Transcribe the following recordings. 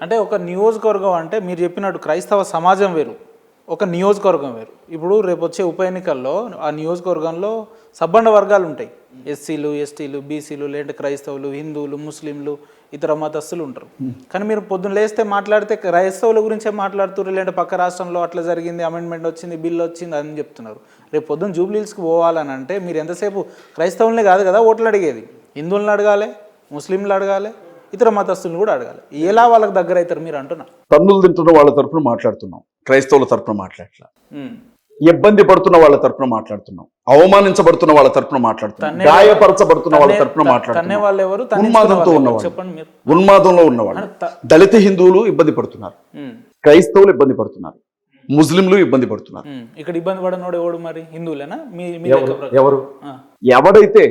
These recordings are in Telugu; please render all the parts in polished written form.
అంటే ఒక నియోజకవర్గం అంటే మీరు చెప్పినట్టు క్రైస్తవ సమాజం వేరు, ఒక నియోజకవర్గం వేరు. ఇప్పుడు రేపు వచ్చే ఉప ఎన్నికల్లో ఆ నియోజకవర్గంలో సబ్బండ వర్గాలు ఉంటాయి. ఎస్సీలు, ఎస్టీలు, బీసీలు, లేదంటే క్రైస్తవులు, హిందువులు, ముస్లింలు, ఇతర మతస్థులు ఉంటారు. కానీ మీరు పొద్దున్న లేస్తే మాట్లాడితే క్రైస్తవుల గురించే మాట్లాడుతున్నారు, లేదంటే పక్క రాష్ట్రంలో అట్లా జరిగింది, అమెండ్మెంట్ వచ్చింది, బిల్ వచ్చింది అని చెప్తున్నారు. రేపు పొద్దున్న జూబ్లీహిల్స్కి పోవాలని అంటే మీరు ఎంతసేపు క్రైస్తవులనే కాదు కదా ఓట్లు అడిగేది, హిందువులను అడగాలి, ముస్లింలు అడగాలి, ఇతర మతస్థులను కూడా అడగాలి. ఎలా వాళ్ళకి దగ్గర అవుతారు మీరు అంటున్నా? తన్నులు తింటున్న వాళ్ళ తరఫున మాట్లాడుతున్నాం, క్రైస్తవుల తరఫున మాట్లాడట్లా. ఇబ్బంది పడుతున్న వాళ్ళ తరఫున మాట్లాడుతున్నాం, అవమానించబడుతున్న వాళ్ళ తరఫున మాట్లాడుతున్నాం, గాయపరచబడుతున్న వాళ్ళ తరఫున మాట్లాడుతున్నాం. ఉన్మాదంతో ఉన్నవాళ్ళు, ఉన్మాదంలో ఉన్నవాళ్ళు, దళిత హిందువులు ఇబ్బంది పడుతున్నారు, క్రైస్తవులు ఇబ్బంది పడుతున్నారు, ముస్లింలు ఇబ్బంది పడుతున్నారు. ఇక్కడ ఇబ్బంది పడినోడు ఎవడు మరి? హిందువులేనా? ఎవరు? ఎవడైతే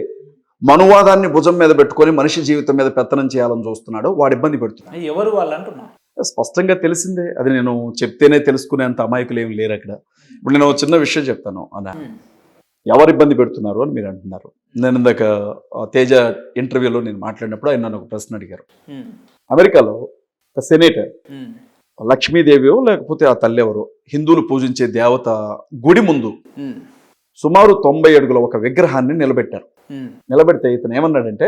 మనువాదాన్ని భుజం మీద పెట్టుకొని మనిషి జీవితం మీద పెత్తనం చేయాలని చూస్తున్నాడో వాడు ఇబ్బంది పెడుతున్నాడు. ఎవరు వాళ్ళు అంటున్నా? స్పష్టంగా తెలిసిందే, అది నేను చెప్తేనే తెలుసుకునేంత అమాయకులు ఏమి లేరు అక్కడ. ఇప్పుడు నేను చిన్న విషయం చెప్తాను అన్న, ఎవరు ఇబ్బంది పెడుతున్నారు అని మీరు అంటున్నారు. నేను ఇందాక తేజ ఇంటర్వ్యూలో నేను మాట్లాడినప్పుడు ఆయన నన్ను ఒక ప్రశ్న అడిగారు. అమెరికాలో ఒక సెనేటర్ లక్ష్మీదేవియో లేకపోతే ఆ తల్లి ఎవరో హిందువులు పూజించే దేవత గుడి ముందు సుమారు 90 అడుగుల ఒక విగ్రహాన్ని నిలబెట్టారు. నిలబెడితే ఇతను ఏమన్నాడంటే,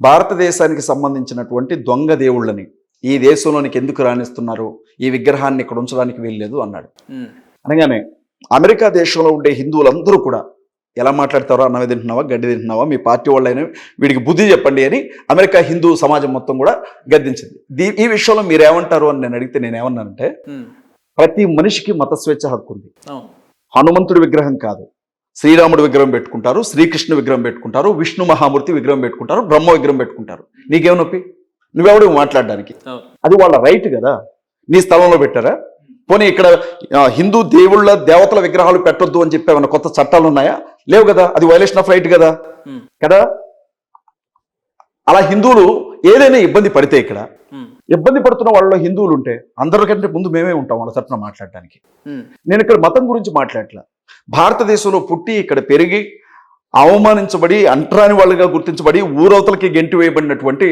భారతదేశానికి సంబంధించినటువంటి దొంగ దేవుళ్ళని ఈ దేశంలోనికి ఎందుకు రాణిస్తున్నారు, ఈ విగ్రహాన్ని ఇక్కడ ఉంచడానికి వీల్లేదు అన్నాడు. అనగానే అమెరికా దేశంలో ఉండే హిందువులందరూ కూడా ఎలా మాట్లాడతారో, అన్నవి తింటున్నావా, గడ్డి తింటున్నావా, మీ పార్టీ వాళ్ళైనా వీడికి బుద్ధి చెప్పండి అని అమెరికా హిందూ సమాజం మొత్తం కూడా గద్దించింది. ఈ విషయంలో మీరేమంటారు అని నేను అడిగితే నేనేమన్నానంటే, ప్రతి మనిషికి మత స్వేచ్ఛ హక్కు ఉంది. హనుమంతుడి విగ్రహం కాదు, శ్రీరాముడి విగ్రహం పెట్టుకుంటారు, శ్రీకృష్ణ విగ్రహం పెట్టుకుంటారు, విష్ణు మహామూర్తి విగ్రహం పెట్టుకుంటారు, బ్రహ్మ విగ్రహం పెట్టుకుంటారు. నీకేం నొప్పి? నువ్వెవడు మాట్లాడడానికి? అది వాళ్ళ రైట్ కదా. నీ స్థలంలో పెట్టారా? పోనీ ఇక్కడ హిందూ దేవుళ్ళ దేవతల విగ్రహాలు పెట్టొద్దు అని చెప్పి ఏమైనా కొత్త చట్టాలు ఉన్నాయా? లేవు కదా. అది వైలేషన్ ఆఫ్ రైట్ కదా కదా. అలా హిందువులు ఏదైనా ఇబ్బంది పడితే, ఇక్కడ ఇబ్బంది పడుతున్న వాళ్ళలో హిందువులు ఉంటే అందరికంటే ముందు మేమే ఉంటాం వాళ్ళ తరఫున మాట్లాడడానికి. నేను ఇక్కడ మతం గురించి మాట్లాడట్లా. భారతదేశంలో పుట్టి ఇక్కడ పెరిగి అవమానించబడి అంటరాని వాళ్ళుగా గుర్తించబడి ఊరవతలకి గెంటి వేయబడినటువంటి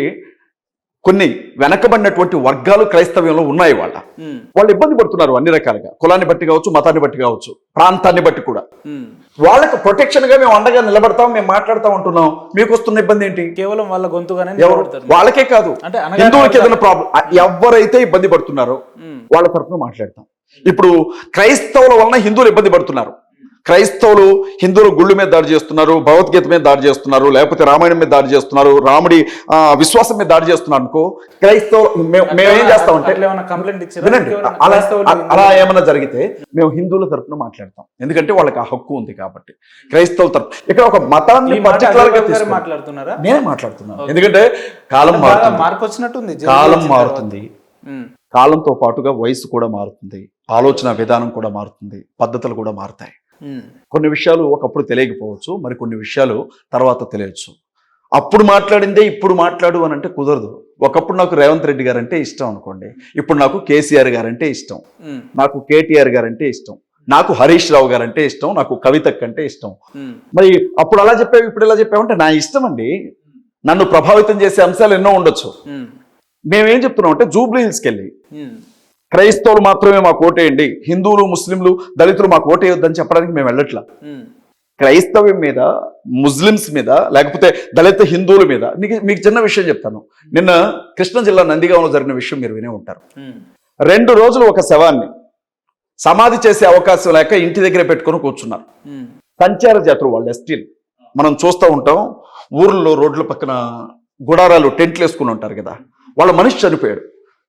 కొన్ని వెనకబడినటువంటి వర్గాలు క్రైస్తవ్యంలో ఉన్నాయి. వాళ్ళు ఇబ్బంది పడుతున్నారు అన్ని రకాలుగా, కులాన్ని బట్టి కావచ్చు, మతాన్ని బట్టి కావచ్చు, ప్రాంతాన్ని బట్టి కూడా. వాళ్ళకి ప్రొటెక్షన్ గా మేము అండగా నిలబడతాం, మేము మాట్లాడుతూ ఉంటున్నాం. మీకు వస్తున్న ఇబ్బంది ఏంటి? కేవలం వాళ్ళ గొంతుగానే వాళ్ళకే కాదు, హిందువులకి ఏదైనా ప్రాబ్లం, ఎవరైతే ఇబ్బంది పడుతున్నారో వాళ్ళ తరఫున మాట్లాడతాం. ఇప్పుడు క్రైస్తవుల వలన హిందువులు ఇబ్బంది పడుతున్నారు. క్రైస్తవులు హిందువులు గుళ్ళు మీద దాడి చేస్తున్నారు, భగవద్గీత మీద దాడి చేస్తున్నారు, లేకపోతే రామాయణం మీద దాడి చేస్తున్నారు, రాముడి విశ్వాసం మీద దాడి చేస్తున్నారు అనుకో, క్రైస్తవులు మేమేం చేస్తామంటే, అలా ఏమన్నా జరిగితే మేము హిందువుల తరఫున మాట్లాడతాం. ఎందుకంటే వాళ్ళకి ఆ హక్కు ఉంది కాబట్టి. క్రైస్తవుల తరఫు ఇక్కడ ఒక మతాన్ని పర్టికులర్ గా మాట్లాడుతున్నారా? నేనే మాట్లాడుతున్నాను. ఎందుకంటే కాలం మారుతుంది, కాలం మారుతుంది, కాలంతో పాటుగా వయసు కూడా మారుతుంది, ఆలోచన విధానం కూడా మారుతుంది, పద్ధతులు కూడా మారుతాయి. కొన్ని విషయాలు ఒకప్పుడు తెలియకపోవచ్చు, మరి కొన్ని విషయాలు తర్వాత తెలియచ్చు. అప్పుడు మాట్లాడిందే ఇప్పుడు మాట్లాడు అని అంటే కుదరదు. ఒకప్పుడు నాకు రేవంత్ రెడ్డి గారు అంటే ఇష్టం అనుకోండి, ఇప్పుడు నాకు కేసీఆర్ గారు అంటే ఇష్టం, నాకు కేటీఆర్ గారు అంటే ఇష్టం, నాకు హరీష్ రావు గారు అంటే ఇష్టం, నాకు కవితక్ అంటే ఇష్టం. మరి అప్పుడు అలా చెప్పావు, ఇప్పుడు ఇలా చెప్పావంటే నా ఇష్టం అండి. నన్ను ప్రభావితం చేసే అంశాలు ఎన్నో ఉండొచ్చు. మేమేం చెప్తున్నాం అంటే, జూబ్లీహిల్స్కి వెళ్ళి క్రైస్తవులు మాత్రమే మాకు ఓటేయండి, హిందువులు, ముస్లింలు, దళితులు మాకు ఓటేయొద్దని చెప్పడానికి మేము వెళ్ళట్లా. క్రైస్తవ్యం మీద, ముస్లిమ్స్ మీద, లేకపోతే దళిత హిందువుల మీద మీకు చిన్న విషయం చెప్తాను. నిన్న కృష్ణా జిల్లా నందిగాంలో జరిగిన విషయం మీరు వినే ఉంటారు. 2 రోజులు ఒక శవాన్ని సమాధి చేసే అవకాశం లేక ఇంటి దగ్గర పెట్టుకొని కూర్చున్నారు. సంచార జాతులు వాళ్ళు, ఎస్టీలు. మనం చూస్తూ ఉంటాం ఊర్లో రోడ్ల పక్కన గుడారాలు, టెంట్లు వేసుకుని ఉంటారు కదా. వాళ్ళ మనిషి చనిపోయాడు.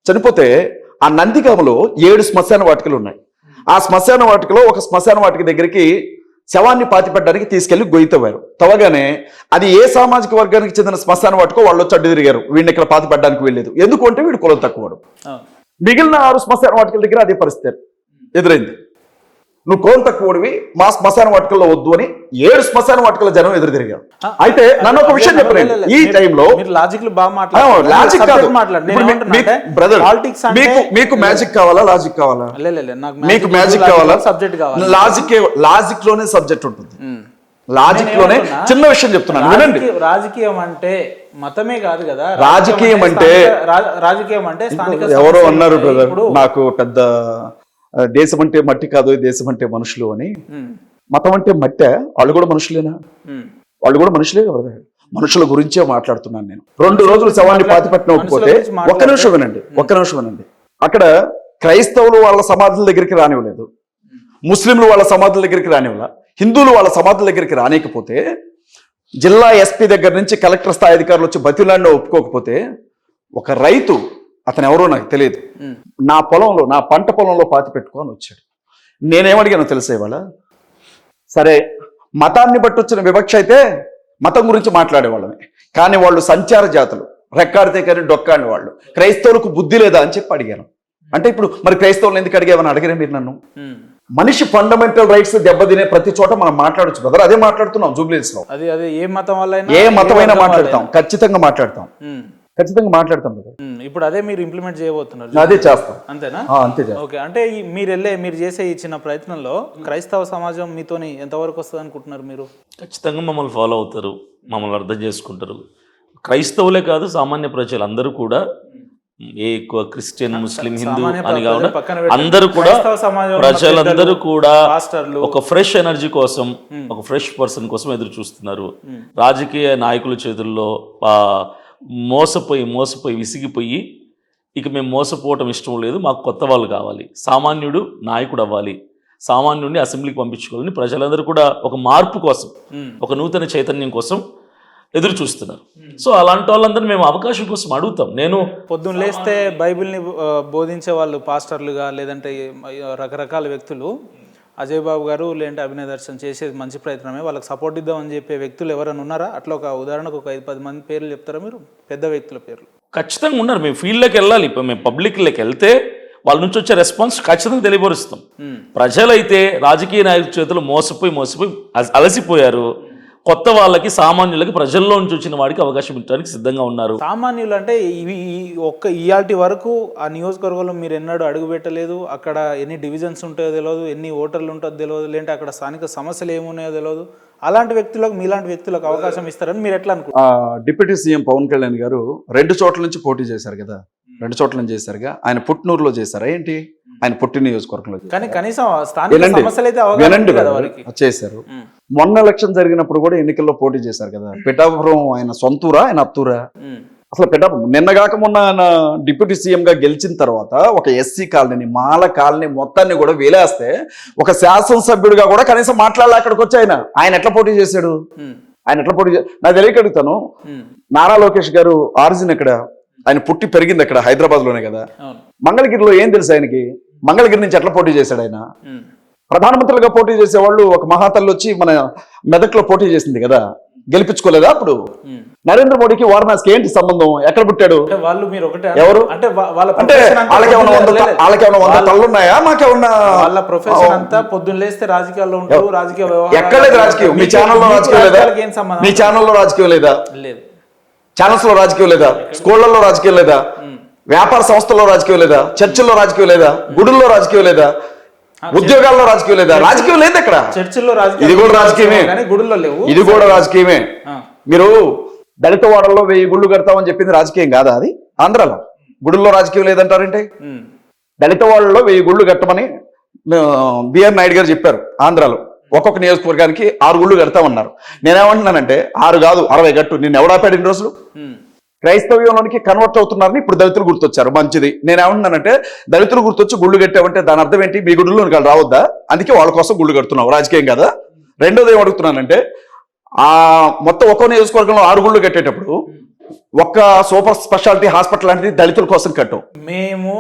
చనిపోతే ఆ నందిగామలో 7 శ్మశాన వాటికలు ఉన్నాయి. ఆ శ్మశాన వాటికలో ఒక శ్మశాన వాటిక దగ్గరికి శవాన్ని పాతిపెట్టడానికి తీసుకెళ్లి గొయ్యి తవ్వారు. తవ్వగానే అది ఏ సామాజిక వర్గానికి చెందిన శ్మశాన వాటికో వాళ్ళు వచ్చి అడ్డు తిరిగారు. వీడిని ఇక్కడ పాతిపెట్టడానికి వీల్లేదు, ఎందుకు అంటే వీడు కులం తక్కువడు. మిగిలిన 6 శ్మశాన వాటికల దగ్గర అదే పరిస్థితి ఎదురైంది. నువ్వు కోల్ తక్కువడివి, మా శ్మశాన వాటికల్లో వద్దు అని 7 శ్మశాన వాటికల జనం ఎదురు తిరిగారు. అయితే నన్ను ఒక విషయం చెప్పలేదు. ఈ టైంలో మీకు మ్యాజిక్ కావాలా, లాజిక్ కావాలా? మీకు మ్యాజిక్ కావాలా, లాజిక్ లోనే సబ్జెక్ట్ ఉంటుంది. లాజిక్ లోనే చిన్న విషయం చెప్తున్నాను వినండి. రాజకీయం అంటే మతమే కాదు కదా. రాజకీయం అంటే స్థానిక ఎవరో అన్నారు బ్రదర్, నాకు పెద్ద దేశం అంటే మట్టి కాదు, దేశం అంటే మనుషులు అని. మతం అంటే మట్టే, వాళ్ళు కూడా మనుషులేనా? వాళ్ళు కూడా మనుషులే కదా. మనుషుల గురించే మాట్లాడుతున్నాను నేను. 2 రోజులు శవాన్ని పాతిపెట్టిన ఒప్పుకోతే ఒక్క నిమిషం వినండి. అక్కడ క్రైస్తవులు వాళ్ళ సమాధుల దగ్గరికి రానివ్వలేదు, ముస్లింలు వాళ్ళ సమాధుల దగ్గరికి రానివ్వాల, హిందువులు వాళ్ళ సమాధుల దగ్గరికి రానికపోతే, జిల్లా ఎస్పీ దగ్గర నుంచి కలెక్టర్ స్థాయి అధికారులు వచ్చి బతిలాడిన ఒప్పుకోకపోతే, ఒక రైతు, అతను ఎవరో నాకు తెలియదు, నా పొలంలో, నా పంట పొలంలో పాతి పెట్టుకొని వచ్చాడు. నేనేమడిగానో తెలిసే ఇవాళ, సరే మతాన్ని బట్టి వచ్చిన వివక్ష అయితే మతం గురించి మాట్లాడేవాళ్ళమే, కానీ వాళ్ళు సంచార జాతులు, రెక్కాడితే కానీ డొక్కాని వాళ్ళు, క్రైస్తవులకు బుద్ధి లేదా అని చెప్పి అడిగాను. అంటే ఇప్పుడు మరి క్రైస్తవులు ఎందుకు అడిగామని అడిగారే మీరు నన్ను? మనిషి ఫండమెంటల్ రైట్స్ దెబ్బతినే ప్రతి చోట మనం మాట్లాడచ్చు బ్రదర్, అదే మాట్లాడుతున్నాం జూబ్లీహిల్స్ లో. ఏ మతమైనా మాట్లాడతాం, ఖచ్చితంగా మాట్లాడతాం బ్రదర్. ఇప్పుడు అదే మీరు ఇంప్లిమెంట్ చేయబోతున్నారు, అదే చేస్తాం. అంతేనా? అంతే. ఓకే, అంటే మీరు చేసే ఈ చిన్న ప్రయత్నంలో క్రైస్తవ సమాజం మీతోని ఎంతవరకు వస్తుంది అనుకుంటున్నారు మీరు? ఖచ్చితంగా మమ్మల్ని ఫాలో అవుతారు, మమ్మల్ని అర్థం చేసుకుంటారు. క్రైస్తవులే కాదు, సామాన్య ప్రజలు అందరూ కూడా, ఏ క్రిస్టియన్, ముస్లిం, హిందూ అని కాకుండా అందరూ కూడా, ప్రజలందరూ కూడా ఒక ఫ్రెష్ ఎనర్జీ కోసం, ఒక ఫ్రెష్ పర్సన్ కోసం ఎదురు చూస్తున్నారు. రాజకీయ నాయకుల చేతుల్లో మోసపోయి విసిగిపోయి, ఇక మేము మోసపోవటం ఇష్టం లేదు, మాకు కొత్త వాళ్ళు కావాలి, సామాన్యుడు నాయకుడు అవ్వాలి, సామాన్యుడిని అసెంబ్లీకి పంపించుకోవాలని ప్రజలందరూ కూడా ఒక మార్పు కోసం, ఒక నూతన చైతన్యం కోసం ఎదురు చూస్తున్నారు. సో అలాంటి వాళ్ళందరూ మేము అవకాశం కోసం అడుగుతాం. నేను పొద్దున్న లేస్తే బైబిల్ని బోధించే వాళ్ళు పాస్టర్లుగా, లేదంటే రకరకాల వ్యక్తులు, అజయ్ బాబు గారు లేదంటే అభినయ్ దర్శన్ చేసేది మంచి ప్రయత్నమే, వాళ్ళకి సపోర్ట్ ఇద్దామని చెప్పే వ్యక్తులు ఎవరైనా ఉన్నారా? అట్లా ఒక ఉదాహరణకు ఒక 5-10 మంది పేర్లు చెప్తారా మీరు, పెద్ద వ్యక్తుల పేర్లు? ఖచ్చితంగా ఉన్నారు. మేము ఫీల్డ్లోకి వెళ్ళాలి. ఇప్పుడు మేము పబ్లిక్లోకి వెళ్తే వాళ్ళ నుంచి వచ్చే రెస్పాన్స్ ఖచ్చితంగా తెలియపరుస్తాం. ప్రజలైతే రాజకీయ నాయకుల చేతులు మోసపోయి అలసిపోయారు. కొత్త వాళ్ళకి, సామాన్యులకి, ప్రజల్లో నుంచి వచ్చిన వాడికి అవకాశం ఇవ్వడానికి సిద్ధంగా ఉన్నారు. సామాన్యులు అంటే ఇయాల్టి వరకు ఆ నియోజకవర్గంలో మీరు ఎన్నడూ అడుగు పెట్టలేదు, అక్కడ ఎన్ని డివిజన్స్ ఉంటాయో తెలియదు, ఎన్ని ఓటర్లు ఉంటుందో తెలియదు, లేదంటే అక్కడ స్థానిక సమస్యలు ఏమున్నాయో తెలియదు. అలాంటి వ్యక్తులకు, మీలాంటి వ్యక్తులకు అవకాశం ఇస్తారని మీరు ఎట్లా అనుకుంటారు? డిప్యూటీ సీఎం పవన్ కళ్యాణ్ గారు 2 చోట్ల నుంచి పోటీ చేశారు కదా, 2 చోట్ల నుంచి చేశారుగా. ఆయన పుట్నూరులో చేశారా ఏంటి? ఆయన పుట్టిన నియోజకవర్గంలో చేశారు. మొన్న ఎలక్షన్ జరిగినప్పుడు కూడా ఎన్నికల్లో పోటీ చేశారు కదా. పిఠాపురం ఆయన సొంతూరా, ఆయన అత్తూరా? అసలు పిఠాపురం నిన్నగాక మొన్న ఆయన డిప్యూటీ సీఎం గా గెలిచిన తర్వాత ఒక ఎస్సీ కాలనీ, మాల కాలనీ మొత్తాన్ని కూడా వేలేస్తే ఒక శాసనసభ్యుడిగా కూడా కనీసం మాట్లాడాలి. అక్కడికి వచ్చి ఆయన ఎట్లా పోటీ చేశాడు? నాకు తెలియక అడుగుతాను. నారా లోకేష్ గారు ఆరిజిన్ ఎక్కడ? ఆయన పుట్టి పెరిగింది అక్కడ హైదరాబాద్ లోనే కదా. మంగళగిరిలో ఏం తెలుసు ఆయనకి? మంగళగిరి నుంచి ఎట్లా పోటీ చేశాడు ఆయన? ప్రధానమంత్రులుగా పోటీ చేసేవాళ్ళు, ఒక మహాతల్లి వచ్చి మన మెదక్లో పోటీ చేసింది కదా, గెలిపించుకోలేదా? అప్పుడు నరేంద్ర మోడీకి వారణాసికి ఏంటి సంబంధం? ఎక్కడ పుట్టాడు? ఎవరు అంటే వాళ్ళకేమన్నా 100 తల్లున్నాయా? మాకేమన్నా? వాళ్ళ ప్రొఫెషన్ అంతా పొద్దున్న లేస్తే రాజకీయాల్లో ఉంటారు. ఎక్కడ లేదు రాజకీయం? మీ ఛానల్లో రాజకీయం లేదా? మీ ఛానల్లో రాజకీయం లేదా? ఛానల్స్ లో రాజకీయం లేదా? స్కూళ్లలో రాజకీయం లేదా? వ్యాపార సంస్థల్లో రాజకీయం లేదా? చర్చిల్లో రాజకీయం లేదా? గుడుల్లో రాజకీయం లేదా? ఉద్యోగాల్లో రాజకీయం లేదా? రాజకీయం లేదు ఇక్కడ. చర్చిల్లో ఇది కూడా రాజకీయమే, గుడుల్లో లేవు. ఇది కూడా రాజకీయమే. మీరు దళిత వాడల్లో 1000 గుళ్ళు కడతామని చెప్పింది రాజకీయం కాదా? అది ఆంధ్రాలో గుడుల్లో రాజకీయం లేదంటారంటే. దళిత వాళ్ళలో 1000 గుళ్ళు కట్టమని బిఆర్ నాయుడు గారు చెప్పారు. ఆంధ్రాలో ఒక్కొక్క నియోజకవర్గానికి 6 గుళ్ళు కడతామన్నారు. నేనేమంటున్నానంటే 6 కాదు 60 కట్టు. నేను ఎవడాపాడు ఇన్ని రోజులు? క్రైస్తవ్యంలోనికి కన్వర్ట్ అవుతున్నారని ఇప్పుడు దళితులు గుర్తొచ్చారు, మంచిది. నేనేమంటున్నానంటే దళితులు గుర్తొచ్చి గుళ్ళు కట్టావంటే దాని అర్థం ఏంటి? మీ గుడిలో రావద్దా? అందుకే వాళ్ళ కోసం గుళ్ళు కడుతున్నావు, రాజకీయం కదా. రెండోది ఏం అడుగుతున్నానంటే, మొత్తం ఒక్కో నియోజకవర్గంలో 6 గుళ్ళు కట్టేటప్పుడు ఒక్క సూపర్ స్పెషాలిటీ హాస్పిటల్ లాంటిది దళితుల కోసం కట్టాం. మేము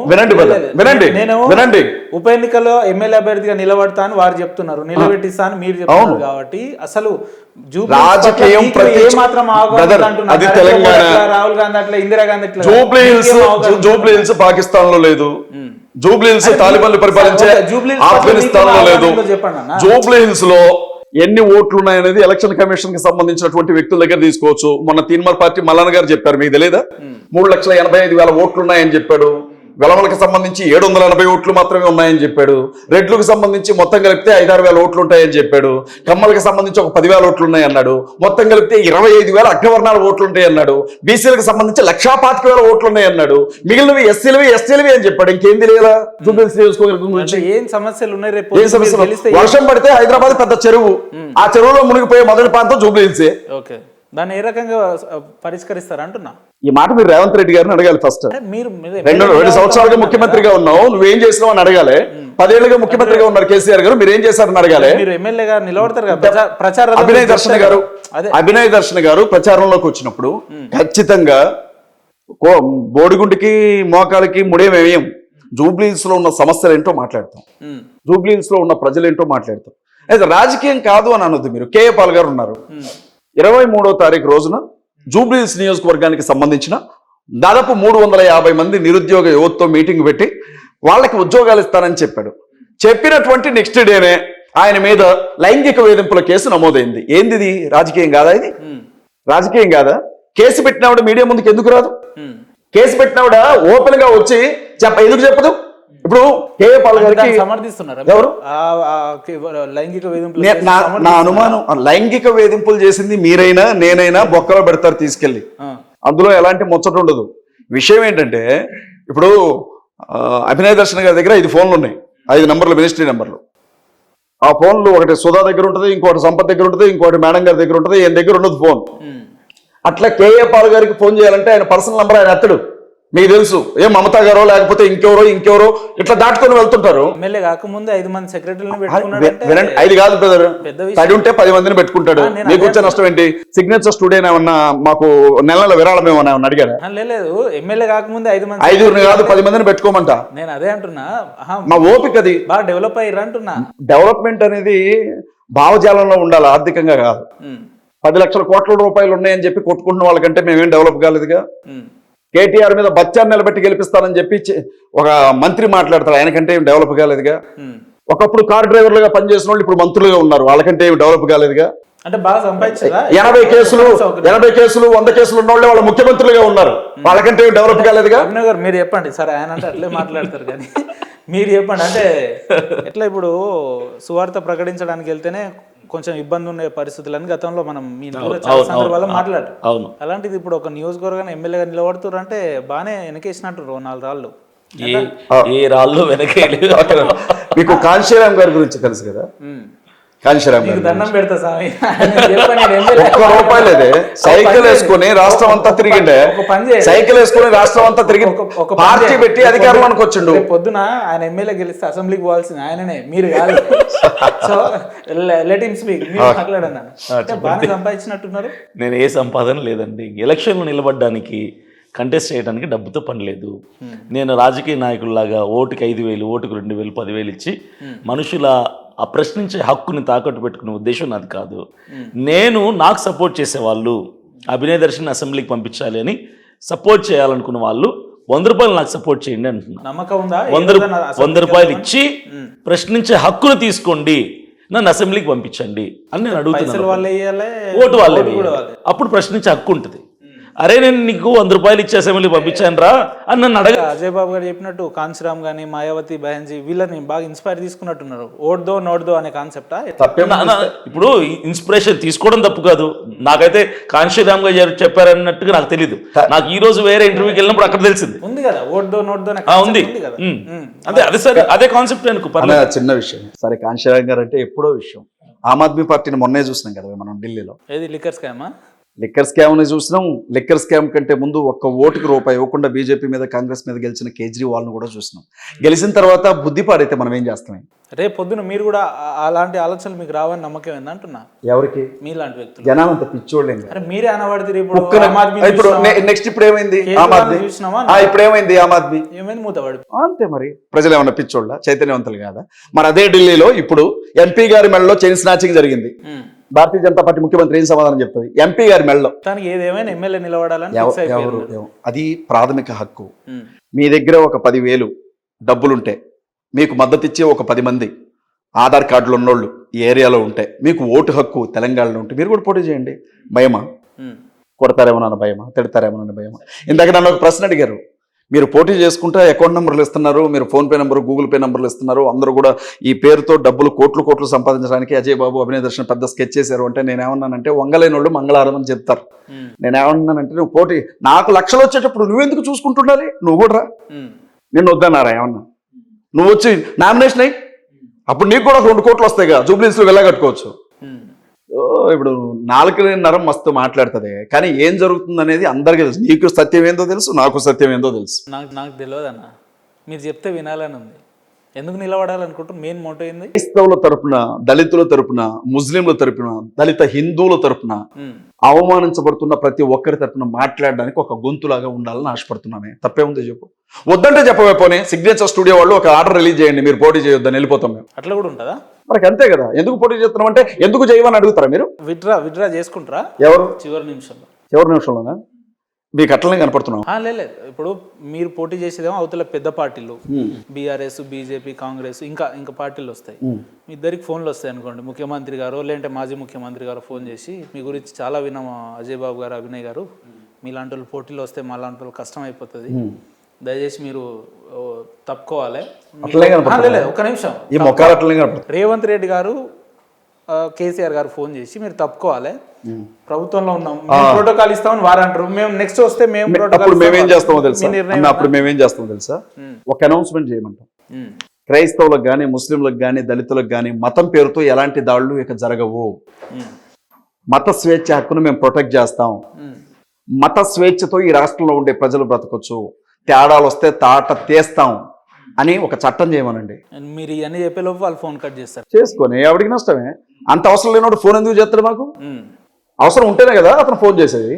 వినండి ఉప ఎన్నికల్లో ఎమ్మెల్యే అభ్యర్థిగా నిలబడతా అని వారు చెప్తున్నారు, నిలబెట్టిస్తా అని మీరు చెప్తున్నారు. కాబట్టి అసలు రాజకీయం అది తెలంగాణ, రాహుల్ గాంధీ అట్లా, ఇందిరాగాంధీ అట్లా. జూబ్లీహిల్స్ పాకిస్తాన్ లో లేదు, జూబ్లీహిల్స్ తాలిబాన్లు పరిపాలించే ఆఫ్ఘనిస్తాన్ లో లేదు. జూబ్లీహిల్స్ లో ఎన్ని ఓట్లు ఉన్నాయనేది ఎలక్షన్ కమిషన్ కి సంబంధించినటువంటి వ్యక్తుల దగ్గర తీసుకోవచ్చు. మొన్న తీన్మార్ పార్టీ మల్లన్న గారు చెప్పారు, మీకు తెలియదా? 3,85,000 ఓట్లు ఉన్నాయని చెప్పాడు. వెలమలకు సంబంధించి 780 ఓట్లు మాత్రమే ఉన్నాయని చెప్పాడు. రెడ్లకు సంబంధించి మొత్తం కలిపితే 5-6 ఓట్లు ఉంటాయని చెప్పాడు. కమ్మలకు సంబంధించి ఒక 10,000 ఓట్లు ఉన్నాయన్నాడు. మొత్తం కలిపితే 25,000 అగ్రవర్ణాల ఓట్లు ఉంటాయన్నాడు. బీసీలకు సంబంధించి 1,25,000 ఓట్లు ఉన్నాయన్నాడు. మిగిలినవి ఎస్సీలవి ఎస్టీలవి అని చెప్పాడు. ఇంకేం తెలియాలా జూబ్లీహిల్స్ నియోజకవర్గం గురించి? ఏం సమస్యలు ఉన్నాయి రేపు? ఏం సమస్యలు? వర్షం పడితే హైదరాబాద్ పెద్ద చెరువు, ఆ చెరువులో మునిగిపోయే మొదటి ప్రాంతం జూబ్లీహిల్సే. ఓకే, దాన్ని ఏ రకంగా పరిష్కరిస్తారు అంటున్నా? ఈ మాట మీరు రేవంత్ రెడ్డి గారిని అడగాలి ఫస్ట్. మీరు 2 సంవత్సరాలుగా ముఖ్యమంత్రిగా ఉన్నావు, నువ్వేం చేసినావు అని అడగాలి. 10 ఏళ్ళుగా ముఖ్యమంత్రిగా ఉన్నారు కేసీఆర్ గారు, మీరు ఏం చేశారని అడగాలి. మీరు ఎమ్మెల్యేగా నిలబడతారు కదా ప్రచారం. అభినయ్ దర్శన్ గారు ప్రచారంలోకి వచ్చినప్పుడు ఖచ్చితంగా బోడిగుండికి మోకాలకి ముడేమేయం జూబ్లీహిల్స్ లో ఉన్న సమస్యలు ఏంటో మాట్లాడతాం, జూబ్లీహిల్స్ లో ఉన్న ప్రజలు ఏంటో మాట్లాడతాం. అయితే రాజకీయం కాదు అని అనొద్దు. మీరు కేఏ పాల్ గారు ఉన్నారు, 23వ తారీఖు రోజున జూబ్లీహిల్స్ నియోజకవర్గానికి సంబంధించిన దాదాపు 350 మంది నిరుద్యోగ యువతతో మీటింగ్ పెట్టి వాళ్ళకి ఉద్యోగాలు ఇస్తానని చెప్పాడు. చెప్పినటువంటి నెక్స్ట్ డేనే ఆయన మీద లైంగిక వేధింపుల కేసు నమోదైంది. ఏంది ఇది? రాజకీయం కాదా ఇది? రాజకీయం కాదా? కేసు పెట్టినవాడు మీడియా ముందుకు ఎందుకు రాదు? కేసు పెట్టినవాడ ఓపెన్ గా వచ్చి ఎందుకు చెప్పదు? ఇప్పుడు కేఏ పాల్ గారికి సమర్థిస్తున్నారు ఎవరు? లైంగిక వేధింపులు. నా అనుమానం లైంగిక వేధింపులు చేసింది మీరైనా నేనైనా బొక్కలో పెడతారు తీసుకెళ్లి, అందులో ఎలాంటి ముచ్చట ఉండదు. విషయం ఏంటంటే ఇప్పుడు అభినయ్ దర్శన్ గారి దగ్గర 5 ఫోన్లు ఉన్నాయి, 5 నంబర్లు, మినిస్ట్రీ నెంబర్లు. ఆ ఫోన్లు ఒకటి సుధా దగ్గర ఉంటుంది, ఇంకోటి సంపత్ దగ్గర ఉంటుంది, ఇంకోటి మేడం గారి దగ్గర ఉంటుంది, ఈయన దగ్గర ఉండదు ఫోన్. అట్లా కేఏ పాల్ గారికి ఫోన్ చేయాలంటే ఆయన పర్సనల్ నంబర్ ఆయన ఎత్తడు. మీకు తెలుసు, ఏం మమతా గారో లేకపోతే ఇంకెవరో ఇట్లా దాటుకొని వెళ్తుంటారు. ఎమ్మెల్యే కాకముందే 5 మంది సెక్రటరీని వినండి, 5 కాదు బ్రదర్, 10 ఉంటే 10 మందిని పెట్టుకుంటాడు. మీకు వచ్చే నష్టం ఏంటి? సిగ్నేచర్ స్టూడియో ఏమన్నా మాకు నెలల విరాళం ఏమన్నా అడిగారా? లేదు, ఎమ్మెల్యే కాకముందే 5 మంది, 5 కాదు 10 మందిని పెట్టుకోమంట. నేను అదే అంటున్నా, మా ఓపిక అది. బాగా డెవలప్ అయ్యారు అంటున్నా. డెవలప్మెంట్ అనేది భావజాలంలో ఉండాలి, ఆర్థికంగా కాదు. 10 లక్షల కోట్ల రూపాయలు ఉన్నాయని చెప్పి కొట్టుకుంటున్న వాళ్ళకంటే మేమేం డెవలప్ కాలేదుగా. కేటీఆర్ మీద బచ్చాన్ని నిలబెట్టి గెలిపిస్తానని చెప్పి ఒక మంత్రి మాట్లాడతారు, ఆయనకంటే ఏం డెవలప్ కాలేదుగా. ఒకప్పుడు కార్ డ్రైవర్లుగా పనిచేసిన వాళ్ళు ఇప్పుడు మంత్రులుగా ఉన్నారు, వాళ్ళకంటే ఏం డెవలప్ కాలేదుగా. అంటే బాగా సంపాదించారా? 80 కేసులు 100 కేసులు ఉన్న వాళ్ళు ముఖ్యమంత్రులుగా ఉన్నారు, వాళ్ళకంటే ఏం డెవలప్ కాలేదుగా. మీరు చెప్పండి సార్, ఆయన అంటే అట్లే మాట్లాడతారు కానీ మీరు చెప్పండి. అంటే ఎట్లా ఇప్పుడు సువార్త ప్రకటించడానికి వెళ్తేనే కొంచెం ఇబ్బంది ఉండే పరిస్థితులని గతంలో మనం మీ చాలా సందర్భాల్లో మాట్లాడారు. అలాంటిది ఇప్పుడు ఒక నియోజకవర్గాన్ని ఎమ్మెల్యేగా నిలబడుతున్నారు అంటే బాగానే వెనకేసినట్టు 4 రాళ్ళు. ఏ రాళ్ళు వెనకేయలేదు. మీకు కాంశీరామ్ గారి గురించి తెలుసు కదా? కాంశీరామ్ గారు దండం పెడతా స్వామి, ₹1 సైకిల్ వేసుకుని రాష్ట్రం అంతా తిరిగిండే, సైకిల్ వేసుకుని రాష్ట్రం అంతా తిరిగి పార్టీ పెట్టి అధికారంలోకి వచ్చిండు. పొద్దున ఆయన ఎమ్మెల్యే గెలిస్తే అసెంబ్లీకి పోవాల్సింది ఆయననే, మీరు కాదు. సో లెట్ హిమ్ స్పీక్, మీరు మాట్లాడన్నా. బాగా సంపాదించినట్టున్నారు. నేను ఏ సంపాదన లేదండి. ఎలక్షన్లో నిలబడడానికి, కంటెస్ట్ చేయడానికి డబ్బుతో పని లేదు. నేను రాజకీయ నాయకుల్లాగా ఓటుకి 5,000, ఓటుకు 2,000, 10,000 ఇచ్చి మనుషుల ఆ ప్రశ్నించే హక్కుని తాకట్టు పెట్టుకునే ఉద్దేశం నాది కాదు. నేను నాకు సపోర్ట్ చేసేవాళ్ళు, అభినయ్ దర్శన్ అసెంబ్లీకి పంపించాలి అని సపోర్ట్ చేయాలనుకున్న వాళ్ళు ₹100 నాకు సపోర్ట్ చేయండి అంటున్నా. నమ్మకం ఉందా? ₹100 ఇచ్చి ప్రశ్నించే హక్కును తీసుకోండి, నన్ను అసెంబ్లీకి పంపించండి అని నేను అడుగుతున్నాను. ఓటు వాళ్ళే, అప్పుడు ప్రశ్నించే హక్కు ఉంటుంది. అరే నేను నీకు ₹100 ఇచ్చి అసెంబ్లీ పంపించాను రా అని నన్ను అడగ. అజయ్ బాబు గారు చెప్పినట్టు కాంశీరామ్ గానీ, మాయావతి, బెహన్జీ వీళ్ళని బాగా ఇన్స్పైర్ తీసుకున్నట్టున్నారు. ఓట్దో నోట్దో అనే కాన్సెప్టా? ఇప్పుడు ఇన్స్పిరేషన్ తీసుకోవడం తప్పు కాదు. నాకైతే కాంశీరామ్ గారు చెప్పారన్నట్టుగా నాకు తెలీదు. నాకు ఈ రోజు వేరే ఇంటర్వ్యూకి వెళ్ళినప్పుడు అక్కడ తెలిసింది. ఉంది కదా ఓట్దో నోట్దో ఉంది. అదే సరే, అదే కాన్సెప్ట్ అనుకో. చిన్న విషయం సరే, కాంశీరామ్ గారు అంటే ఎప్పుడో విషయం. ఆమ్ ఆద్మీ పార్టీని మొన్నే చూసినాం కదా మనం ఢిల్లీలో. ఏది లిక్కర్ స్కామా? లిక్కర్ స్కామ్ని చూసినాం. లిక్కర్ స్కామ్ కంటే ముందు ₹1 రూపాయి ఇవ్వకుండా బీజేపీ మీద, కాంగ్రెస్ మీద గెలిచిన కేజ్రీవాల్ను కూడా చూసినాం. గెలిచిన తర్వాత బుద్ధి పాడైతే మనం ఏం చేస్తాం? రేపు పొద్దున మీరు కూడా అలాంటి ఆలోచనలు మీకు రావని నమ్మకం ఏందంటున్నా. ఎవరికి? మీలాంటి వ్యక్తులు. జనాలంత పిచ్చోళ్ళేం. అరే మీరే అనబడితే ఇప్పుడు నెక్స్ట్ ఇప్పుడు ఏమైంది? ఆమ్ ఆద్మీ ఇప్పుడు ఏమైంది? ఆమ్ ఆద్మీ ఏమైంది? మూతపడి అంతే. మరి ప్రజలు ఏమన్నా పిచ్చోళ్ళ? చైతన్యవంతులు కాదా? మరి అదే ఢిల్లీలో ఇప్పుడు ఎంపీ గారి మెడలో చైన్ స్నాచింగ్ జరిగింది. భారతీయ జనతా పార్టీ ముఖ్యమంత్రి ఏం సమాధానం చెప్తుంది? ఎంపీ గారి మెడలో. ఏదేమైనా ఎమ్మెల్యే నిలబడాలని అది ప్రాథమిక హక్కు. మీ దగ్గర ఒక 10,000 డబ్బులుంటే, మీకు మద్దతు ఇచ్చే ఒక 10 మంది ఆధార్ కార్డులు ఉన్నోళ్ళు ఈ ఏరియాలో ఉంటే, మీకు ఓటు హక్కు తెలంగాణలో ఉంటే మీరు కూడా పోటీ చేయండి. భయమా? కొడతారేమోనన్న భయమా? తిడతారేమోనన్న భయమా? ఇందాక నన్ను ఒక ప్రశ్న అడిగారు, మీరు పోటీ చేసుకుంటే అకౌంట్ నెంబర్లు ఇస్తున్నారు, మీరు ఫోన్పే నెంబర్, గూగుల్ పే నెంబర్లు ఇస్తున్నారు. అందరూ కూడా ఈ పేరుతో డబ్బులు కోట్లు సంపాదించడానికి అజయ్ బాబు, అభినయ్ దర్శన్ పెద్ద స్కెచ్ చేశారు అంటే నేనేమన్నానంటే వంగలేని వాళ్ళు మంగళవారం అని చెప్తారు. నేనేమన్నానంటే నువ్వు పోటీ, నాకు లక్షలు వచ్చేటప్పుడు నువ్వెందుకు చూసుకుంటుండాలి, నువ్వు కూడా రా, నిన్ను వద్దన్నారా ఏమన్నా, నువ్వు వచ్చి నామినేషన్ అయ్యి అప్పుడు నీకు కూడా 2 కోట్లు వస్తాయిగా, జూబ్లీస్లో వెళ్ళగట్టుకోవచ్చు. ఇప్పుడు 4 నరం మస్తు మాట్లాడుతుంది, కానీ ఏం జరుగుతుంది అనేది అందరికీ తెలుసు. నీకు సత్యం ఏందో తెలుసు, నాకు సత్యం ఏందో తెలుసు. నాకు తెలియదు అన్న, మీరు చెప్తే వినాలని ఉంది. ఎందుకు నిలబడాలనుకుంటారు? మెయిన్ మోటో ఏంది? క్రైస్తవుల తరపున, దళితుల తరపున, ముస్లింల తరపున, దళిత హిందువుల తరపున అవమానించబడుతున్న ప్రతి ఒక్కరి తరపున మాట్లాడడానికి ఒక గొంతులాగా ఉండాలని ఆశపడుతున్నామే. తప్పే ఉంది చెప్పు. వద్దంటే చెప్పవే, పోనీ సిగ్నేచర్ స్టూడియో వాళ్ళు ఒక ఆర్డర్ రిలీజ్ చేయండి, మీరు పోటీ చేయొద్దని వెళ్ళిపోతాం మేము. అట్లా కూడా ఉంటుందా? మనకి అంతే కదా, ఎందుకు పోటీ చేస్తున్నాం అంటే ఎందుకు చేయమని అడుగుతారా మీరు? విత్డ్రా చేసుకుంటారా ఎవరు? చివరి నిమిషంలోనా? మీకు అట్లనే కనపడుతున్నాం. లేదు, ఇప్పుడు మీరు పోటీ చేసేదేమో అవతల పెద్ద పార్టీలు, బీఆర్ఎస్, బీజేపీ, కాంగ్రెస్, ఇంకా పార్టీలు వస్తాయి. మీ ఇద్దరికి ఫోన్లు వస్తాయి అనుకోండి, ముఖ్యమంత్రి గారు లేదంటే మాజీ ముఖ్యమంత్రి గారు ఫోన్ చేసి మీ గురించి చాలా విన్నాము అజయ్ బాబు గారు, అభినయ్ గారు, మీలాంటి వాళ్ళు పోటీలు వస్తే మా లాంటి వాళ్ళు కష్టం అయిపోతుంది, దయచేసి మీరు తప్పుకోవాలి. ఒక నిమిషం, రేవంత్ రెడ్డి గారు, కేసీఆర్ గారు ఫోన్ చేసి మీరు తప్పుకోవాలి, ప్రభుత్వంలో ఉన్నాం, ప్రోటోకాల్ ఇస్తామని వారు అంటారు. మేము నెక్స్ట్ వస్తే మేమేం చేస్తామో తెలుసా, ఒక అనౌన్స్మెంట్ చేయమంటాం. క్రైస్తవులకు కానీ, ముస్లింలకు కానీ, దళితులకు కానీ మతం పేరుతో ఎలాంటి దాడులు ఇక జరగవు. మత స్వేచ్ఛ హక్కును మేము ప్రొటెక్ట్ చేస్తాం. మత స్వేచ్ఛతో ఈ రాష్ట్రంలో ఉండే ప్రజలు బ్రతకొచ్చు, తేడాలు వస్తే తాట తీస్తాం అని ఒక చట్టం చేయమనండి. మీరు ఇవన్నీ చెప్పేలోపు వాళ్ళు ఫోన్ కట్ చేస్తారు. చేసుకొని ఎవరికి నష్టమే. అంత అవసరం లేనప్పుడు ఫోన్ ఎందుకు చేస్తాడు? మాకు అవసరం ఉంటేనే కదా అతను ఫోన్ చేసేది.